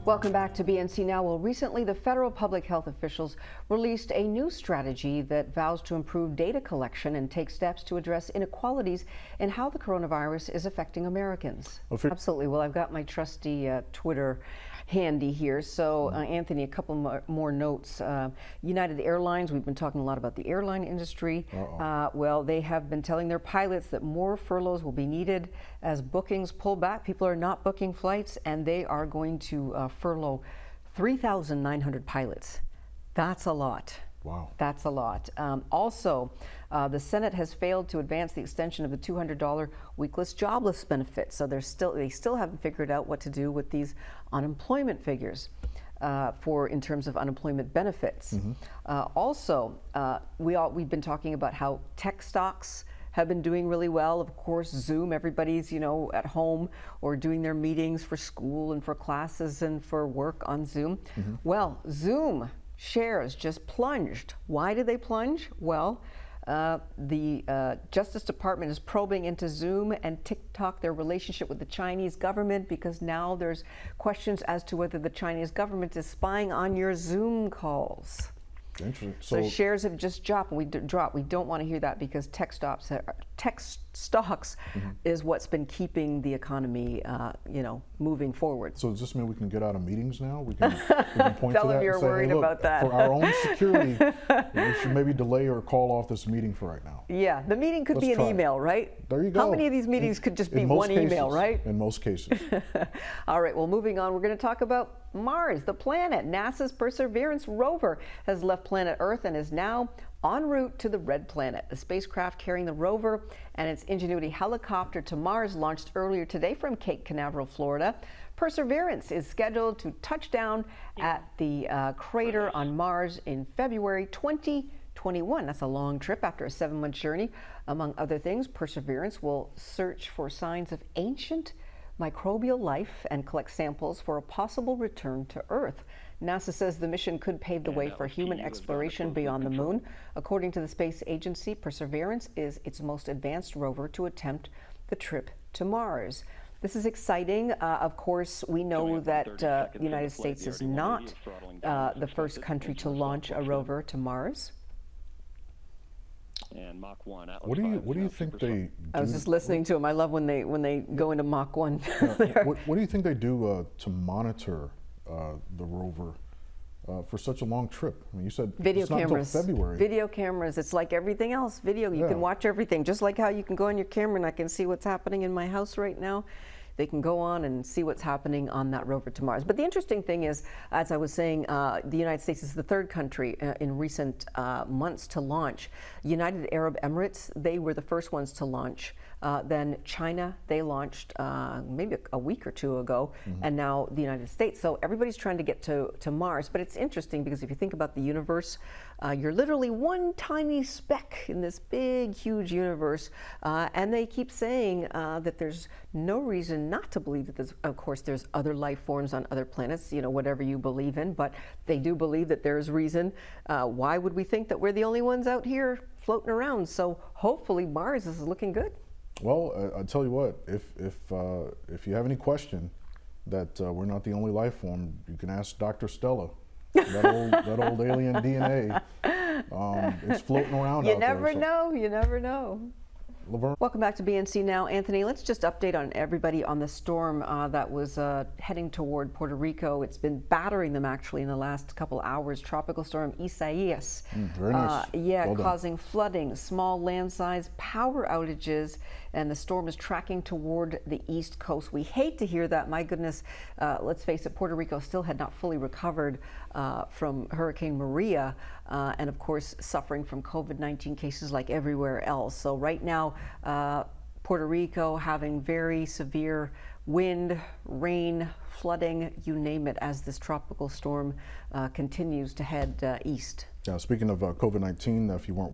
Welcome back to BNC Now. Well, recently the federal public health officials released a new strategy that vows to improve data collection and take steps to address inequalities in how the coronavirus is affecting Americans. Absolutely. Well, I've got my trusty Twitter handy here. So, Anthony, a couple more notes. United Airlines, we've been talking a lot about the airline industry. Well, they have been telling their pilots that more furloughs will be needed as bookings pull back. People are not booking flights, and they are going to furlough 3,900 pilots. That's a lot. Wow. That's a lot. Also, the Senate has failed to advance the extension of the $200 weekless jobless benefit. So they still haven't figured out what to do with these unemployment figures in terms of unemployment benefits. Also, we've been talking about how tech stocks have been doing really well. Of course, Zoom, everybody's, at home or doing their meetings for school and for classes and for work on Zoom. Well, Zoom shares just plunged. Why did they plunge? Well, the Justice Department is probing into Zoom and TikTok, their relationship with the Chinese government, because now there's questions as to whether the Chinese government is spying on your Zoom calls. Interesting. So shares have just dropped. We don't want to hear that, because tech stocks is what's been keeping the economy, moving forward. So does this mean we can get out of meetings now? We can point Tell to that them you're and say, worried hey, look, about that. For our own security, we should maybe delay or call off this meeting for right now. Yeah, the meeting could be an email, right? There you go. How many of these meetings could just be one email, right? In most cases. All right, well, moving on, we're going to talk about Mars, the planet. NASA's Perseverance rover has left planet Earth and is now en route to the Red Planet. The spacecraft carrying the rover and its Ingenuity helicopter to Mars launched earlier today from Cape Canaveral, Florida. Perseverance is scheduled to touch down at the crater on Mars in February 2021. That's a long trip after a 7-month journey. Among other things, Perseverance will search for signs of ancient microbial life and collect samples for a possible return to Earth. NASA says the mission could pave the way for human exploration beyond the moon. According to the space agency, Perseverance is its most advanced rover to attempt the trip to Mars. This is exciting. Of course, we know that the United States is not the first country to launch a rover to Mars. And Mach 1. What do you think they do? I was just listening to them. I love when they go into Mach 1. What do you think they do to monitor the rover for such a long trip? I mean, you said video it's not cameras. until February. Video cameras. It's like everything else. Video. You can watch everything. Just like how you can go on your camera and I can see what's happening in my house right now. They can go on and see what's happening on that rover to Mars. But the interesting thing is, as I was saying, the United States is the third country in recent months to launch. United Arab Emirates, they were the first ones to launch. Then China, they launched maybe a week or two ago, and now the United States. So everybody's trying to get to Mars. But it's interesting because if you think about the universe, you're literally one tiny speck in this big, huge universe. And they keep saying that there's no reason not to believe that there's other life forms on other planets, whatever you believe in, but they do believe that there's reason. Why would we think that we're the only ones out here floating around? So hopefully Mars is looking good. Well, I'll tell you what, if you have any question that we're not the only life form, you can ask Dr. Stella. that old alien DNA. It's floating around out there. You never know. Laverne. Welcome back to BNC Now. Anthony, let's just update on everybody on the storm that was heading toward Puerto Rico. It's been battering them actually in the last couple hours. Tropical storm Isaias. Very nice. Well causing flooding, small landslides, power outages, and the storm is tracking toward the east coast. We hate to hear that. My goodness, let's face it, Puerto Rico still had not fully recovered from Hurricane Maria, and of course suffering from COVID-19 cases like everywhere else. So right now, Puerto Rico having very severe wind, rain, flooding, you name it, as this tropical storm continues to head east. Speaking of COVID-19, if you weren't